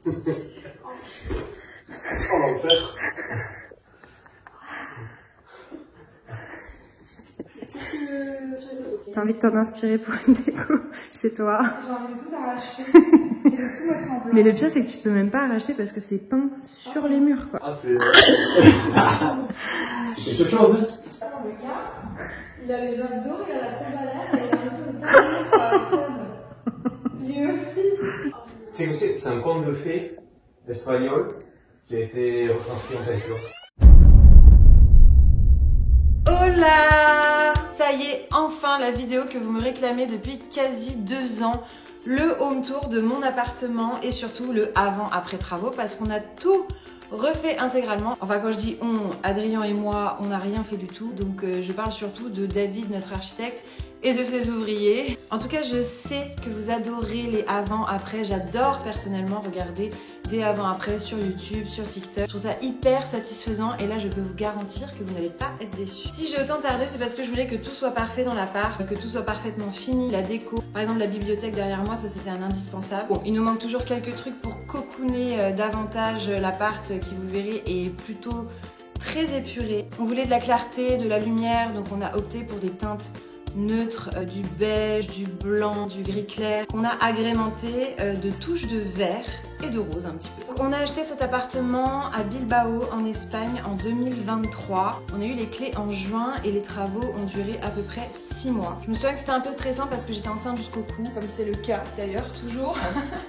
Oh l'enfer. T'as envie de t'en inspirer pour une déco chez toi? J'ai envie de tout arracher et de tout mettre en blanc. Mais le pire c'est que tu peux même pas arracher parce que c'est peint sur les murs quoi. Ah c'est... C'est quelque chose, hein. Attends, le gars, il a les abdos, il a la tête à l'air, et il a un peu de tablier sur la table. Lui aussi. C'est un conte de fées espagnol qui a été retranscrit en peinture. Hola! Ça y est, enfin la vidéo que vous me réclamez depuis quasi 2 ans. Le home tour de mon appartement et surtout le avant-après travaux parce qu'on a tout refait intégralement. Enfin quand je dis on, Adrien et moi, on n'a rien fait du tout. Donc je parle surtout de David, notre architecte, et de ses ouvriers. En tout cas, je sais que vous adorez les avant-après. J'adore personnellement regarder des avant-après sur YouTube, sur TikTok. Je trouve ça hyper satisfaisant et là, je peux vous garantir que vous n'allez pas être déçus. Si j'ai autant tardé, c'est parce que je voulais que tout soit parfait dans l'appart, que tout soit parfaitement fini, la déco. Par exemple, la bibliothèque derrière moi, ça c'était un indispensable. Bon, il nous manque toujours quelques trucs pour cocooner davantage l'appart qui, vous verrez, est plutôt très épuré. On voulait de la clarté, de la lumière, donc on a opté pour des teintes neutre, du beige, du blanc, du gris clair, qu'on a agrémenté de touches de vert et de rose un petit peu. On a acheté cet appartement à Bilbao en Espagne en 2023. On a eu les clés en juin et les travaux ont duré à peu près 6 mois. Je me souviens que c'était un peu stressant parce que j'étais enceinte jusqu'au cou, comme c'est le cas d'ailleurs toujours.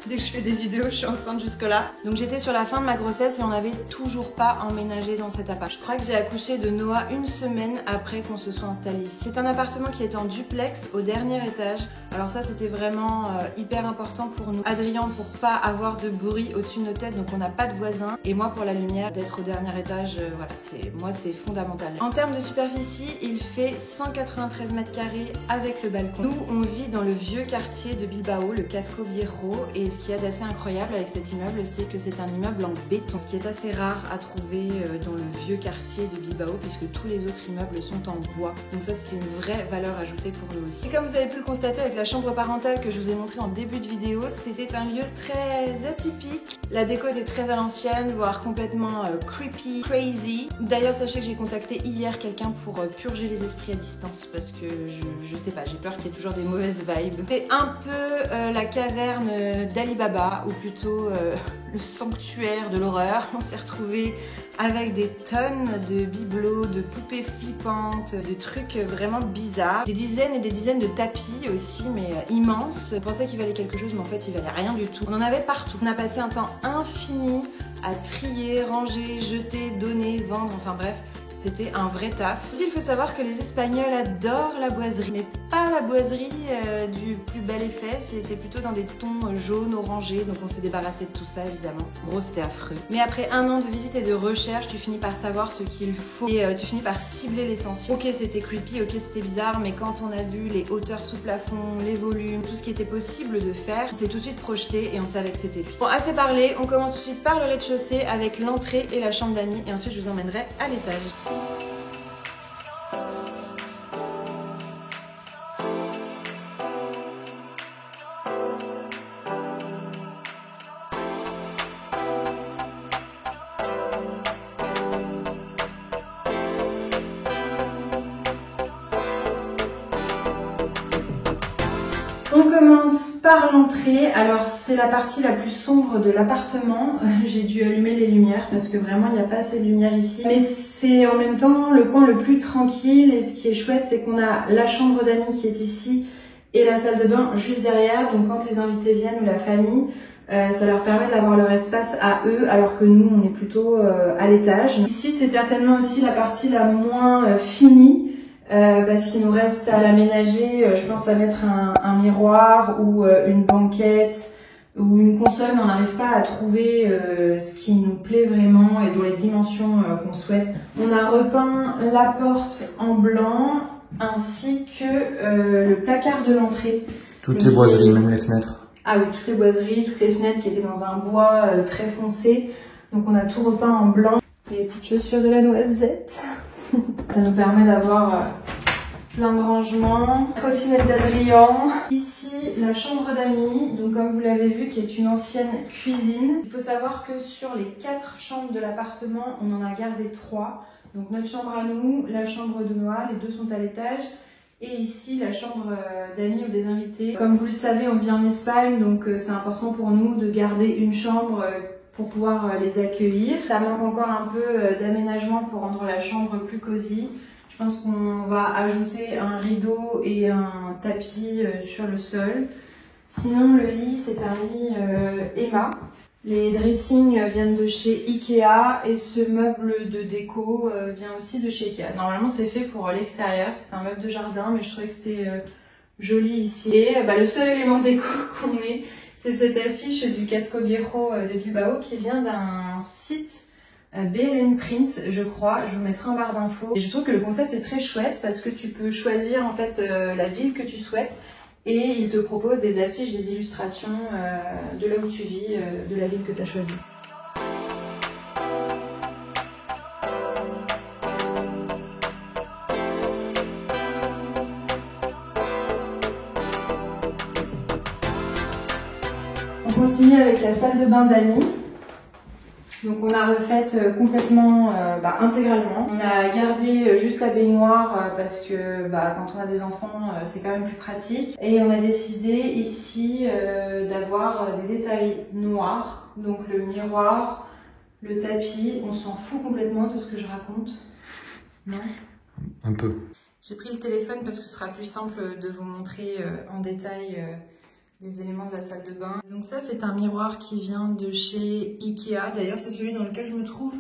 Dès que je fais des vidéos, je suis enceinte jusque là. Donc j'étais sur la fin de ma grossesse et on n'avait toujours pas emménagé dans cet appart. Je crois que j'ai accouché de Noah 1 semaine après qu'on se soit installé ici. C'est un appartement qui est en duplex au dernier étage. Alors ça c'était vraiment hyper important pour nous. Adrien pour pas avoir de bruit au-dessus de nos têtes, donc on n'a pas de voisins. Et moi pour la lumière, d'être au dernier étage, voilà, c'est fondamental. En termes de superficie, il fait 193 mètres carrés avec le balcon. Nous on vit dans le vieux quartier de Bilbao, le Casco Viejo, et ce qui est assez incroyable avec cet immeuble, c'est que c'est un immeuble en béton, ce qui est assez rare à trouver dans le vieux quartier de Bilbao, puisque tous les autres immeubles sont en bois. Donc ça c'était une vraie valeur ajoutée pour nous aussi. Et comme vous avez pu le constater avec la chambre parentale que je vous ai montré en début de vidéo, c'était un lieu très atypique. La déco était très à l'ancienne, voire complètement creepy, crazy. D'ailleurs, sachez que j'ai contacté hier quelqu'un pour purger les esprits à distance parce que je sais pas, j'ai peur qu'il y ait toujours des mauvaises vibes. C'est un peu la caverne d'Ali Baba, ou plutôt le sanctuaire de l'horreur. On s'est retrouvés avec des tonnes de bibelots, de poupées flippantes, de trucs vraiment bizarres. Des dizaines et des dizaines de tapis aussi, mais immenses. Je pensais qu'il valait quelque chose, mais en fait il valait rien du tout. On en avait partout. On a passé un temps infini à trier, ranger, jeter, donner, vendre, enfin bref. C'était un vrai taf. Aussi, il faut savoir que les Espagnols adorent la boiserie, mais pas la boiserie du plus bel effet, c'était plutôt dans des tons jaunes, orangés, donc on s'est débarrassé de tout ça évidemment. Gros, c'était affreux. Mais après 1 an de visite et de recherche, tu finis par savoir ce qu'il faut et tu finis par cibler l'essentiel. Ok, c'était creepy, ok, c'était bizarre, mais quand on a vu les hauteurs sous plafond, les volumes, tout ce qui était possible de faire, on s'est tout de suite projeté et on savait que c'était lui. Bon, assez parlé, on commence tout de suite par le rez-de-chaussée avec l'entrée et la chambre d'amis, et ensuite je vous emmènerai à l'étage. On commence par l'entrée. Alors c'est la partie la plus sombre de l'appartement. J'ai dû allumer les lumières parce que vraiment il n'y a pas assez de lumière ici. Mais c'est en même temps le coin le plus tranquille, et ce qui est chouette c'est qu'on a la chambre d'amis qui est ici et la salle de bain juste derrière. Donc quand les invités viennent ou la famille, ça leur permet d'avoir leur espace à eux, alors que nous on est plutôt à l'étage. Ici c'est certainement aussi la partie la moins finie. Parce qu'il nous reste à l'aménager, je pense à mettre un miroir ou une banquette ou une console, mais on n'arrive pas à trouver ce qui nous plaît vraiment et dans les dimensions qu'on souhaite. On a repeint la porte en blanc ainsi que le placard de l'entrée. Toutes les boiseries, même les fenêtres. Ah oui, toutes les boiseries, toutes les fenêtres qui étaient dans un bois très foncé. Donc on a tout repeint en blanc. Les petites chaussures de la noisette. Ça nous permet d'avoir Plein de rangements, trottinette d'Adrien. Ici, la chambre d'amis, donc comme vous l'avez vu, qui est une ancienne cuisine. Il faut savoir que sur les 4 chambres de l'appartement, on en a gardé 3. Donc notre chambre à nous, la chambre de Noah, les 2 sont à l'étage. Et ici, la chambre d'amis ou des invités. Comme vous le savez, on vit en Espagne, donc c'est important pour nous de garder une chambre pour pouvoir les accueillir. Ça manque encore un peu d'aménagement pour rendre la chambre plus cosy. Je pense qu'on va ajouter un rideau et un tapis sur le sol. Sinon, le lit, c'est un lit Emma. Les dressings viennent de chez Ikea et ce meuble de déco vient aussi de chez Ikea. Normalement, c'est fait pour l'extérieur, c'est un meuble de jardin, mais je trouvais que c'était joli ici. Et le seul élément déco qu'on ait, c'est cette affiche du Casco Viejo de Bilbao qui vient d'un site BLN Print, je crois. Je vous mettrai en barre d'infos. Et je trouve que le concept est très chouette parce que tu peux choisir en fait la ville que tu souhaites. Et il te propose des affiches, des illustrations de là où tu vis, de la ville que tu as choisie. On continue avec la salle de bain d'amis. Donc on a refait complètement, intégralement. On a gardé juste la baignoire parce que quand on a des enfants c'est quand même plus pratique. Et on a décidé ici d'avoir des détails noirs. Donc le miroir, le tapis, on s'en fout complètement de ce que je raconte. Non ? Un peu. J'ai pris le téléphone parce que ce sera plus simple de vous montrer en détail les éléments de la salle de bain. Donc ça, c'est un miroir qui vient de chez Ikea. D'ailleurs, c'est celui dans lequel je me trouve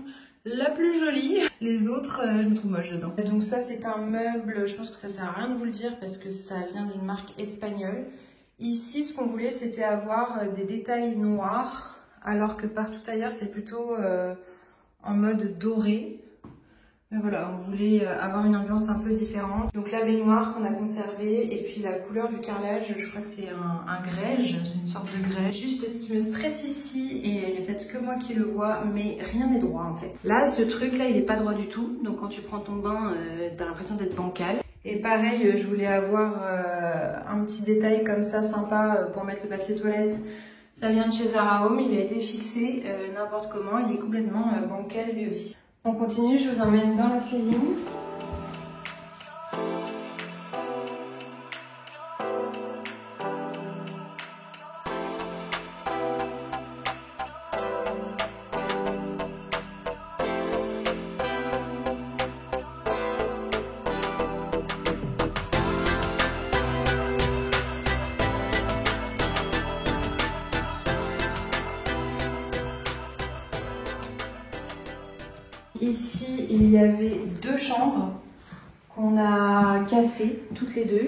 la plus jolie. Les autres, je me trouve moche dedans. Donc ça, c'est un meuble, je pense que ça sert à rien de vous le dire parce que ça vient d'une marque espagnole. Ici, ce qu'on voulait, c'était avoir des détails noirs, alors que partout ailleurs, c'est plutôt en mode doré. Mais voilà, on voulait avoir une ambiance un peu différente. Donc la baignoire qu'on a conservée et puis la couleur du carrelage, je crois que c'est un grège, c'est une sorte de grège. Juste ce qui me stresse ici, et il n'y a peut-être que moi qui le vois, mais rien n'est droit en fait. Là, ce truc là, il n'est pas droit du tout. Donc quand tu prends ton bain, t'as l'impression d'être bancal. Et pareil, je voulais avoir un petit détail comme ça sympa pour mettre le papier toilette. Ça vient de chez Zara Home, il a été fixé n'importe comment, il est complètement bancal lui aussi. On continue, je vous emmène dans la cuisine. Ici, il y avait 2 chambres qu'on a cassées, toutes les 2,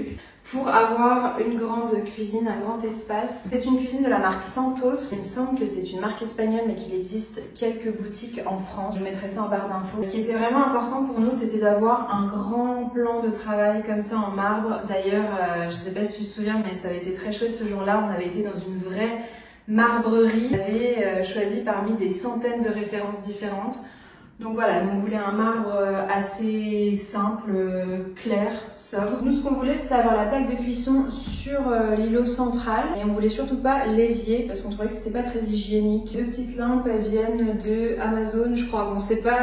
pour avoir une grande cuisine, un grand espace. C'est une cuisine de la marque Santos. Il me semble que c'est une marque espagnole, mais qu'il existe quelques boutiques en France. Je mettrai ça en barre d'infos. Ce qui était vraiment important pour nous, c'était d'avoir un grand plan de travail comme ça en marbre. D'ailleurs, je sais pas si tu te souviens, mais ça avait été très chouette ce jour-là. On avait été dans une vraie marbrerie. On avait choisi parmi des centaines de références différentes. Donc voilà, on voulait un marbre assez simple, clair, sobre. Nous, ce qu'on voulait, c'était avoir la plaque de cuisson sur l'îlot central. Et on voulait surtout pas l'évier, parce qu'on trouvait que c'était pas très hygiénique. 2 petites lampes, elles viennent de Amazon, je crois. Bon, c'est pas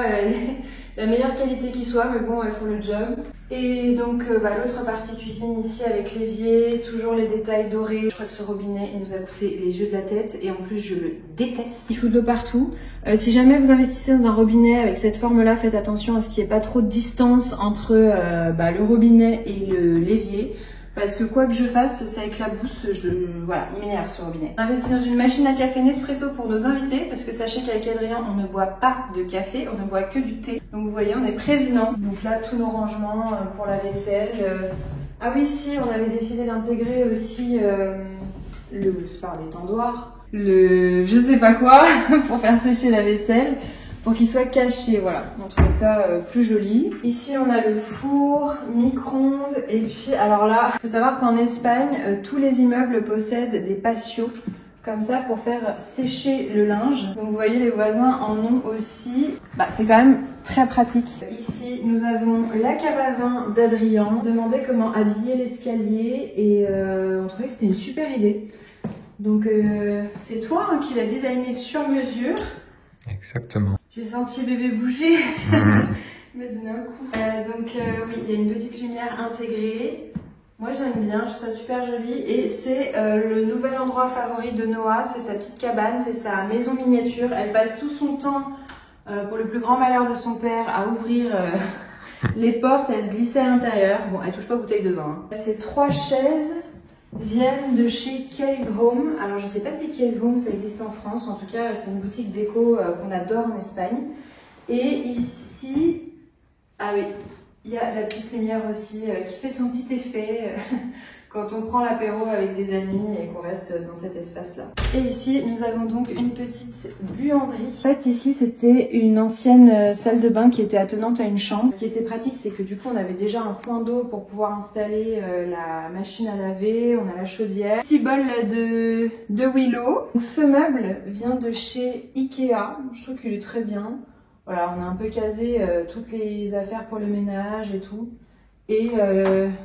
la meilleure qualité qui soit, mais bon, elles font le job. Et donc, l'autre partie cuisine ici avec l'évier, toujours les détails dorés. Je crois que ce robinet, il nous a coûté les yeux de la tête. Et en plus, je le déteste. Il fout de l'eau partout. Si jamais vous investissez dans un robinet avec cette forme-là, faites attention à ce qu'il n'y ait pas trop de distance entre le robinet et l'évier. Parce que quoi que je fasse, ça éclabousse, voilà, il m'énerve ce robinet. On a investi dans une machine à café Nespresso pour nos invités, parce que sachez qu'avec Adrien, on ne boit pas de café, on ne boit que du thé. Donc vous voyez, on est prévenant. Donc là, tous nos rangements pour la vaisselle. Ah oui, si, on avait décidé d'intégrer aussi c'est pas des tendoirs, je sais pas quoi, pour faire sécher la vaisselle. Pour qu'il soit caché, voilà, on trouvait ça plus joli. Ici on a le four, micro-ondes, et puis alors là, il faut savoir qu'en Espagne, tous les immeubles possèdent des patios comme ça pour faire sécher le linge. Donc vous voyez, les voisins en ont aussi. C'est quand même très pratique. Ici, nous avons la cave à vin d'Adrien. On demandait comment habiller l'escalier et on trouvait que c'était une super idée. Donc c'est toi qui l'as designé sur mesure. Exactement. J'ai senti bébé bouger. Mais d'un coup. Oui, il y a une petite lumière intégrée. Moi j'aime bien, je trouve ça super joli. Et c'est le nouvel endroit favori de Noah, c'est sa petite cabane, c'est sa maison miniature. Elle passe tout son temps, pour le plus grand malheur de son père, à ouvrir les portes, à se glisser à l'intérieur. Bon, elle touche pas bouteille de vin. Ces 3 chaises viennent de chez Cave Home. Alors je sais pas si Cave Home ça existe en France, en tout cas c'est une boutique déco qu'on adore en Espagne. Et ici, ah oui, il y a la petite lumière aussi qui fait son petit effet quand on prend l'apéro avec des amis et qu'on reste dans cet espace-là. Et ici, nous avons donc une petite buanderie. En fait, ici, c'était une ancienne salle de bain qui était attenante à une chambre. Ce qui était pratique, c'est que du coup, on avait déjà un point d'eau pour pouvoir installer la machine à laver. On a la chaudière. Petit bol de Willow. Ce meuble vient de chez Ikea. Je trouve qu'il est très bien. Voilà, on a un peu casé toutes les affaires pour le ménage et tout. Et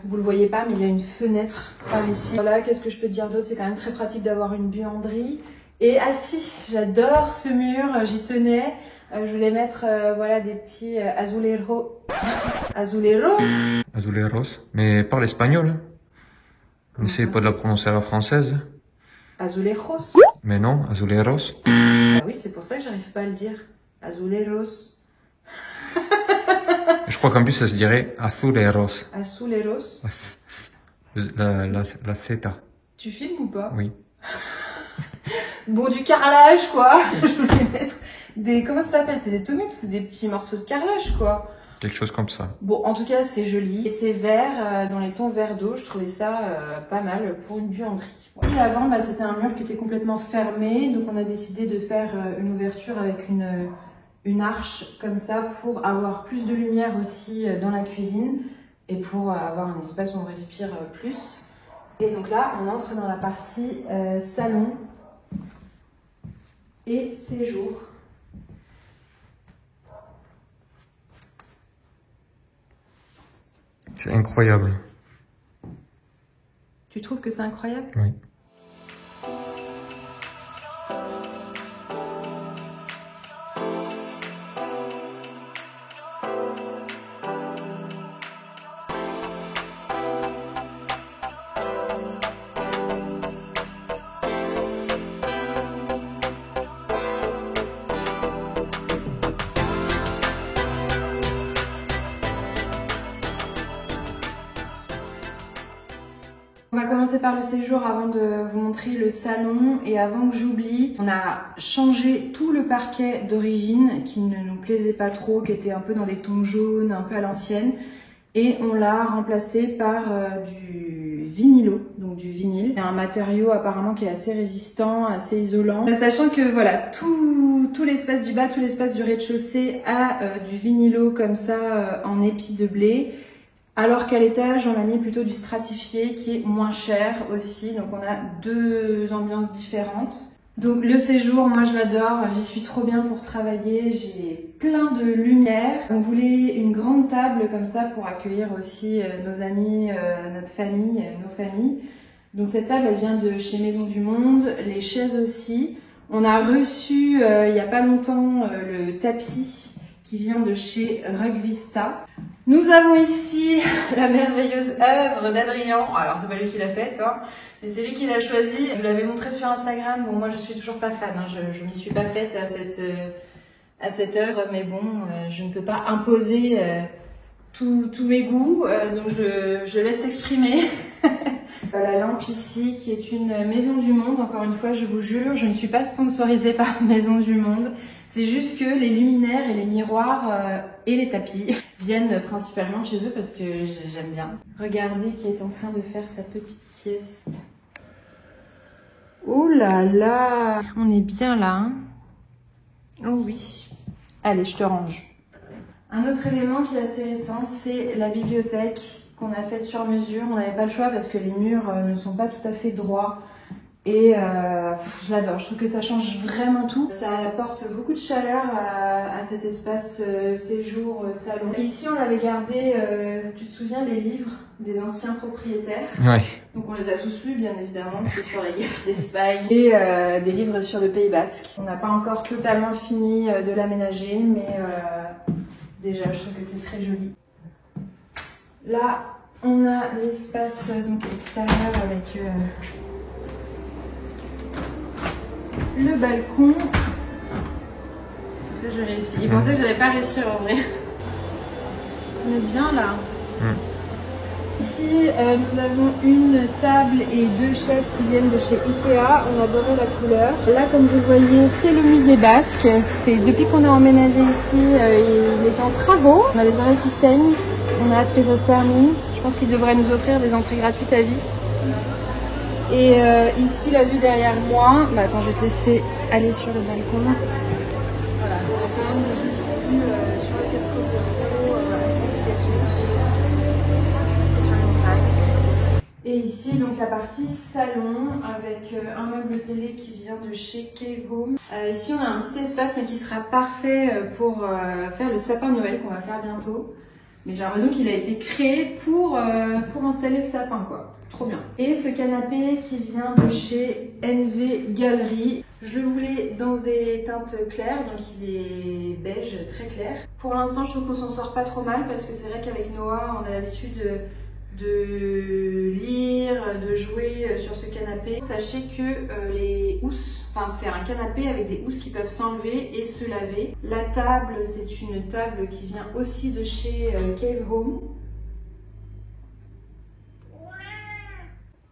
vous le voyez pas, mais il y a une fenêtre par ici. Voilà, qu'est-ce que je peux dire d'autre? C'est quand même très pratique d'avoir une buanderie. Et ah si, j'adore ce mur, j'y tenais. Je voulais mettre voilà, des petits azuleros. Azuleros. Azuleros. Mais parle espagnol. N'essaye pas de la prononcer à la française. Azulejos. Mais non, azuleros. Ah oui, c'est pour ça que j'arrive pas à le dire. Azuleros. Je crois qu'en plus ça se dirait azuleros. Azuleros. La zeta. Tu filmes ou pas? Oui. Bon, du carrelage quoi. Je voulais mettre des... Comment ça s'appelle? C'est des tomates ou c'est des petits morceaux de carrelage quoi? Quelque chose comme ça. Bon, en tout cas, c'est joli. Et c'est vert, dans les tons vert d'eau. Je trouvais ça pas mal pour une buanderie. Et avant, c'était un mur qui était complètement fermé. Donc, on a décidé de faire une ouverture avec une arche comme ça pour avoir plus de lumière aussi dans la cuisine et pour avoir un espace où on respire plus. Et donc là, on entre dans la partie salon et séjour. C'est incroyable. Tu trouves que c'est incroyable? Oui. On va commencer par le séjour avant de vous montrer le salon et avant que j'oublie, on a changé tout le parquet d'origine qui ne nous plaisait pas trop, qui était un peu dans des tons jaunes, un peu à l'ancienne et on l'a remplacé par du vinilo, donc du vinyle. C'est un matériau apparemment qui est assez résistant, assez isolant. Sachant que voilà, tout l'espace du bas, tout l'espace du rez-de-chaussée a du vinilo comme ça en épi de blé. Alors qu'à l'étage, on a mis plutôt du stratifié qui est moins cher aussi. Donc on a 2 ambiances différentes. Donc le séjour, moi je l'adore. J'y suis trop bien pour travailler. J'ai plein de lumière. On voulait une grande table comme ça pour accueillir aussi nos amis, notre famille, nos familles. Donc cette table, elle vient de chez Maison du Monde. Les chaises aussi. On a reçu il y a pas longtemps le tapis qui vient de chez Rugvista. Nous avons ici la merveilleuse œuvre d'Adrien. Alors c'est pas lui qui l'a faite, hein, mais c'est lui qui l'a choisie. Je vous l'avais montré sur Instagram. Bon, moi je suis toujours pas fan, hein. Je m'y suis pas faite à cette œuvre, mais bon, je ne peux pas imposer tous mes goûts, donc je laisse s'exprimer. La lampe ici qui est une Maison du Monde. Encore une fois, je vous jure, je ne suis pas sponsorisée par Maison du Monde. C'est juste que les luminaires et les miroirs et les tapis viennent principalement de chez eux parce que j'aime bien. Regardez qui est en train de faire sa petite sieste. Oh là là! On est bien là, hein? Oh oui. Allez, je te range. Un autre élément qui est assez récent, c'est la bibliothèque qu'on a faite sur mesure. On n'avait pas le choix parce que les murs ne sont pas tout à fait droits. Et je l'adore, je trouve que ça change vraiment tout. Ça apporte beaucoup de chaleur à cet espace séjour, salon. Ici on avait gardé, tu te souviens, les livres des anciens propriétaires. Ouais. Donc on les a tous lus bien évidemment, c'est sur la guerre d'Espagne. Et des livres sur le Pays Basque. On n'a pas encore totalement fini de l'aménager, mais déjà je trouve que c'est très joli. Là on a l'espace donc extérieur avec le balcon. Est-ce que je réussis? Il pensait que j'allais pas réussir en vrai. On est bien là. Ici, nous avons une table et 2 chaises qui viennent de chez Ikea. On adorait la couleur. Là, comme vous le voyez, c'est le musée basque. C'est depuis qu'on a emménagé ici, il est en travaux. On a les oreilles qui saignent. On a hâte que ça se termine. Je pense qu'il devrait nous offrir des entrées gratuites à vie. Et ici, la vue derrière moi. Bah attends, je vais te laisser aller sur le balcon. Voilà, on a quand même une jolie vue sur le casco de Pau, assez dégagé. Et sur les montagnes. Et ici, donc la partie salon avec un meuble télé qui vient de chez Cave Home. Ici, on a un petit espace mais qui sera parfait pour faire le sapin de Noël qu'on va faire bientôt. Mais j'ai l'impression qu'il a été créé pour installer le sapin, quoi. Trop bien. Et ce canapé qui vient de chez NV Gallery. Je le voulais dans des teintes claires, donc il est beige, très clair. Pour l'instant, je trouve qu'on s'en sort pas trop mal parce que c'est vrai qu'avec Noah, on a l'habitude de lire, de jouer sur ce canapé. Sachez que les housses, enfin c'est un canapé avec des housses qui peuvent s'enlever et se laver. La table, c'est une table qui vient aussi de chez Cave Home.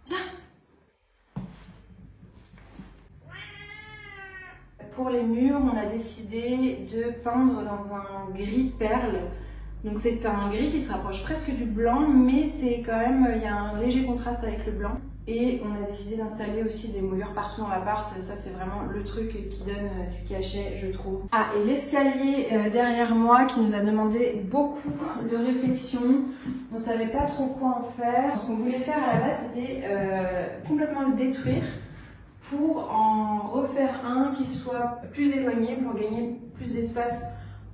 Viens. Pour les murs, on a décidé de peindre dans un gris perle. Donc c'est un gris qui se rapproche presque du blanc, mais c'est quand même, il y a un léger contraste avec le blanc. Et on a décidé d'installer aussi des moulures partout dans l'appart. Ça c'est vraiment le truc qui donne du cachet, je trouve. Ah, et l'escalier derrière moi qui nous a demandé beaucoup de réflexion. On savait pas trop quoi en faire. Ce qu'on voulait faire à la base, c'était complètement le détruire pour en refaire un qui soit plus éloigné, pour gagner plus d'espace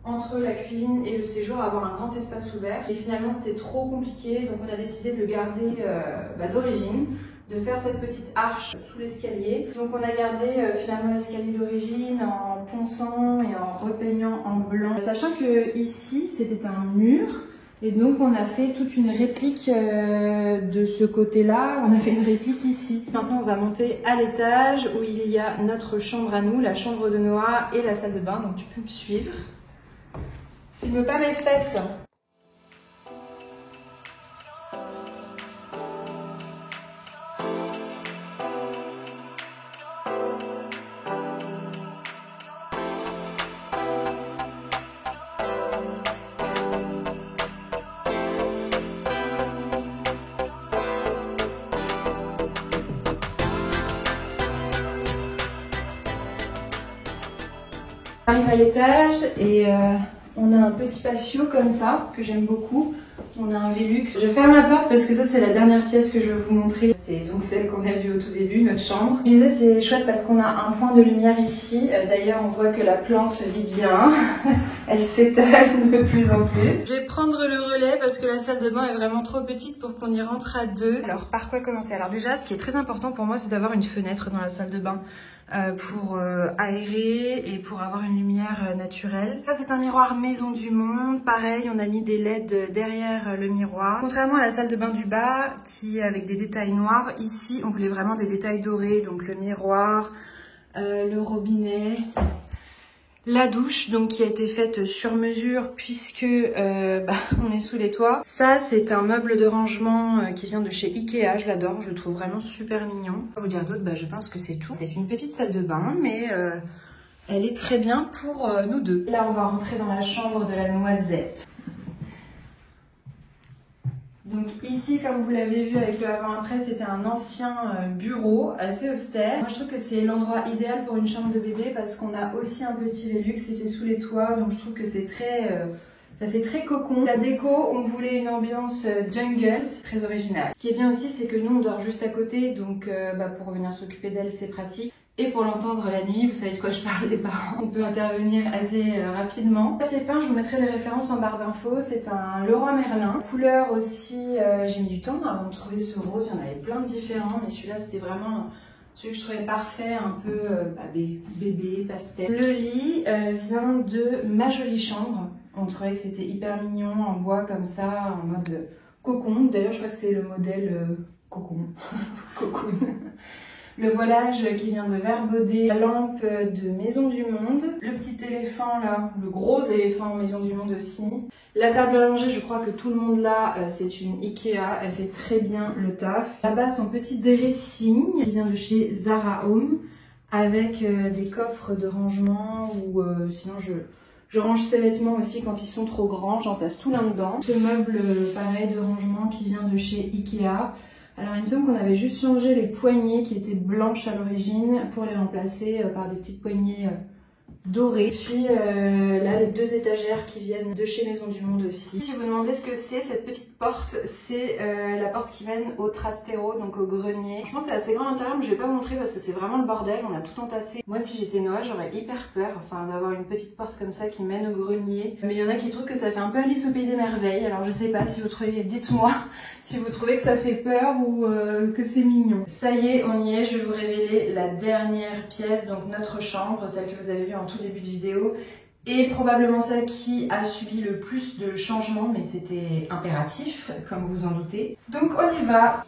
entre la cuisine et le séjour, avoir un grand espace ouvert. Et finalement c'était trop compliqué, donc on a décidé de le garder d'origine, de faire cette petite arche sous l'escalier. Donc on a gardé finalement l'escalier d'origine en ponçant et en repeignant en blanc. Sachant que ici c'était un mur, et donc on a fait toute une réplique de ce côté-là, on a fait une réplique ici. Maintenant on va monter à l'étage où il y a notre chambre à nous, la chambre de Noah et la salle de bain, donc tu peux me suivre. Filme pas mes fesses. On arrive à l'étage et on a un petit patio comme ça, que j'aime beaucoup. On a un Velux. Je ferme la porte parce que ça c'est la dernière pièce que je vais vous montrer. C'est donc celle qu'on a vue au tout début, notre chambre. Je disais c'est chouette parce qu'on a un point de lumière ici. D'ailleurs on voit que la plante vit bien. Elle s'étale de plus en plus. Je vais prendre le relais parce que la salle de bain est vraiment trop petite pour qu'on y rentre à deux. Alors par quoi commencer? Alors déjà ce qui est très important pour moi c'est d'avoir une fenêtre dans la salle de bain. Pour aérer et pour avoir une lumière naturelle. Ça c'est un miroir Maison du Monde, pareil on a mis des LED derrière le miroir. Contrairement à la salle de bain du bas qui est avec des détails noirs, ici on voulait vraiment des détails dorés, donc le miroir, le robinet, la douche donc qui a été faite sur mesure puisque on est sous les toits. Ça c'est un meuble de rangement qui vient de chez Ikea, je l'adore, je le trouve vraiment super mignon. Pour vous dire d'autre, je pense que c'est tout. C'est une petite salle de bain mais elle est très bien pour nous deux. Là on va rentrer dans la chambre de la noisette. Donc ici, comme vous l'avez vu avec le avant-après, c'était un ancien bureau assez austère. Moi je trouve que c'est l'endroit idéal pour une chambre de bébé parce qu'on a aussi un petit Velux et c'est sous les toits, donc je trouve que c'est très Ça fait très cocon. La déco, on voulait une ambiance jungle, c'est très original. Ce qui est bien aussi, c'est que nous on dort juste à côté, donc pour venir s'occuper d'elle c'est pratique. Et pour l'entendre la nuit, vous savez de quoi je parle les parents, on peut intervenir assez rapidement. Papier peint, je vous mettrai les références en barre d'infos, c'est un Leroy Merlin. Couleur aussi, j'ai mis du temps avant de trouver ce rose, il y en avait plein de différents, mais celui-là c'était vraiment celui que je trouvais parfait, un peu bébé, pastel. Le lit vient de Ma Jolie Chambre, on trouvait que c'était hyper mignon, en bois comme ça, en mode cocon. D'ailleurs je crois que c'est le modèle cocon, cocoon. Le voilage qui vient de Verbaudet, la lampe de Maison du Monde, le petit éléphant là, le gros éléphant Maison du Monde aussi. La table à langer, je crois que tout le monde l'a, c'est une Ikea, elle fait très bien le taf. Là-bas, son petit dressing, il vient de chez Zara Home, avec des coffres de rangement ou sinon je range ses vêtements aussi quand ils sont trop grands, j'entasse tout là-dedans. Ce meuble pareil de rangement qui vient de chez Ikea. Alors il me semble qu'on avait juste changé les poignées qui étaient blanches à l'origine pour les remplacer par des petites poignées dorées. Puis là les 2 étagères qui viennent de chez Maison du Monde aussi. Si vous vous demandez ce que c'est, cette petite porte, c'est la porte qui mène au Trastero, donc au grenier. Franchement c'est assez grand à l'intérieur mais je vais pas vous montrer parce que c'est vraiment le bordel, on a tout entassé. Moi si j'étais Noah j'aurais hyper peur d'avoir une petite porte comme ça qui mène au grenier. Mais il y en a qui trouvent que ça fait un peu Alice au pays des merveilles, alors je sais pas si vous trouvez, dites-moi si vous trouvez que ça fait peur ou que c'est mignon. Ça y est, on y est, je vais vous révéler la dernière pièce, donc notre chambre, celle que vous avez vue en tout début de vidéo, et probablement celle qui a subi le plus de changements, mais c'était impératif, comme vous en doutez. Donc on y va.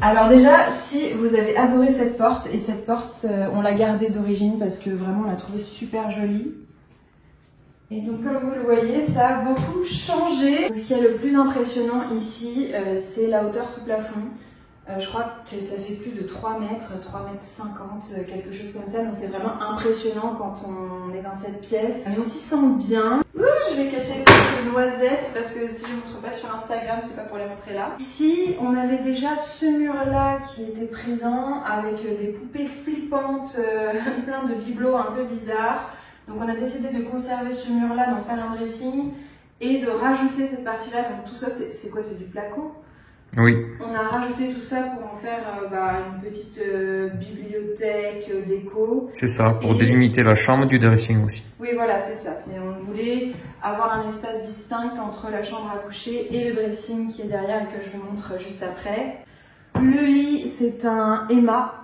Alors déjà, si vous avez adoré cette porte, et cette porte, on l'a gardée d'origine parce que vraiment on l'a trouvée super jolie. Et donc comme vous le voyez, ça a beaucoup changé. Ce qui est le plus impressionnant ici, c'est la hauteur sous plafond. Je crois que ça fait plus de 3 mètres, 3 mètres 50, quelque chose comme ça. Donc c'est vraiment impressionnant quand on est dans cette pièce. Mais on s'y sent bien. Ouh, je vais cacher les noisettes parce que si je ne montre pas sur Instagram, c'est pas pour les montrer là. Ici, on avait déjà ce mur-là qui était présent avec des poupées flippantes, plein de bibelots un peu bizarres. Donc on a décidé de conserver ce mur-là, d'en faire un dressing et de rajouter cette partie-là. Donc tout ça, c'est quoi? C'est du placo? Oui. On a rajouté tout ça pour en faire une petite bibliothèque, déco. C'est ça, pour délimiter la chambre du dressing aussi. Oui, voilà, c'est ça. On voulait avoir un espace distinct entre la chambre à coucher et le dressing qui est derrière et que je vous montre juste après. Le lit, c'est un Emma.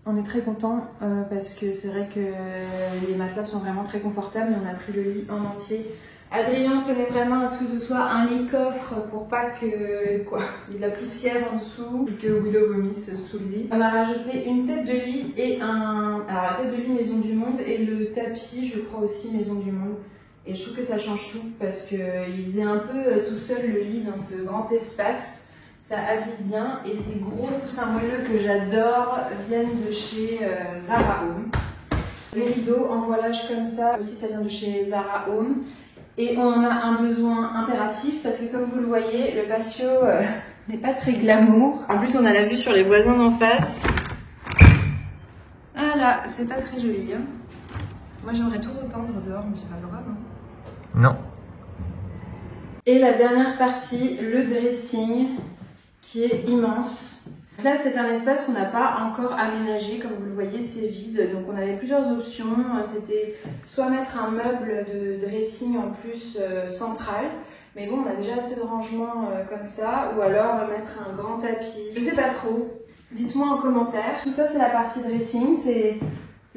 On est très content parce que c'est vrai que les matelas sont vraiment très confortables, mais on a pris le lit en entier. Adrien tenait vraiment à ce que ce soit un lit coffre pour pas que il y ait de la poussière en dessous et que Willow vomisse sous le lit. On a rajouté une tête de lit et alors la tête de lit Maison du Monde et le tapis je crois aussi Maison du Monde. Et je trouve que ça change tout parce que il faisait un peu tout seul le lit dans ce grand espace. Ça habille bien et ces gros coussins moelleux que j'adore viennent de chez Zara Home. Les rideaux en voilage comme ça aussi ça vient de chez Zara Home. Et on en a un besoin impératif parce que comme vous le voyez, le patio n'est pas très glamour. En plus, on a la vue sur les voisins d'en face. Ah là, c'est pas très joli. Hein. Moi, j'aimerais tout repeindre dehors, mais j'ai pas le droit, non? Non. Et la dernière partie, le dressing, qui est immense. Là, c'est un espace qu'on n'a pas encore aménagé, comme vous le voyez, c'est vide. Donc, on avait plusieurs options. C'était soit mettre un meuble de dressing en plus central, mais bon, on a déjà assez de rangement comme ça, ou alors mettre un grand tapis. Je sais pas trop. Dites-moi en commentaire. Tout ça, c'est la partie dressing. C'est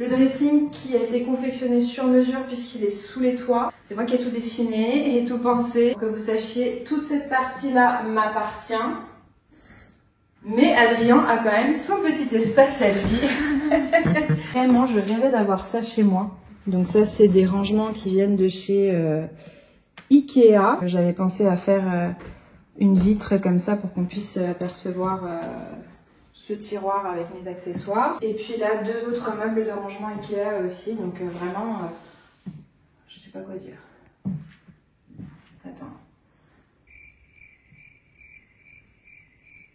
Le dressing qui a été confectionné sur mesure puisqu'il est sous les toits. C'est moi qui ai tout dessiné et tout pensé. Pour que vous sachiez, toute cette partie-là m'appartient. Mais Adrien a quand même son petit espace à lui. Vraiment, je rêvais d'avoir ça chez moi. Donc ça, c'est des rangements qui viennent de chez Ikea. J'avais pensé à faire une vitre comme ça pour qu'on puisse apercevoir ce tiroir avec mes accessoires. Et puis là, 2 autres meubles de rangement Ikea aussi. Donc vraiment, je sais pas quoi dire. Attends.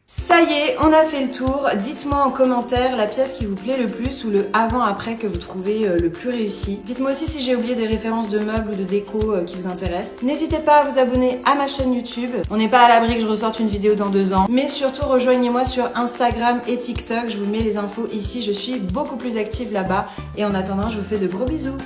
Ça y est, on a fait le tour. Dites-moi en commentaire la pièce qui vous plaît le plus ou le avant-après que vous trouvez le plus réussi. Dites-moi aussi si j'ai oublié des références de meubles ou de déco qui vous intéressent. N'hésitez pas à vous abonner à ma chaîne YouTube. On n'est pas à l'abri que je ressorte une vidéo dans 2 ans. Mais surtout, rejoignez-moi sur Instagram et TikTok. Je vous mets les infos ici. Je suis beaucoup plus active là-bas. Et en attendant, je vous fais de gros bisous.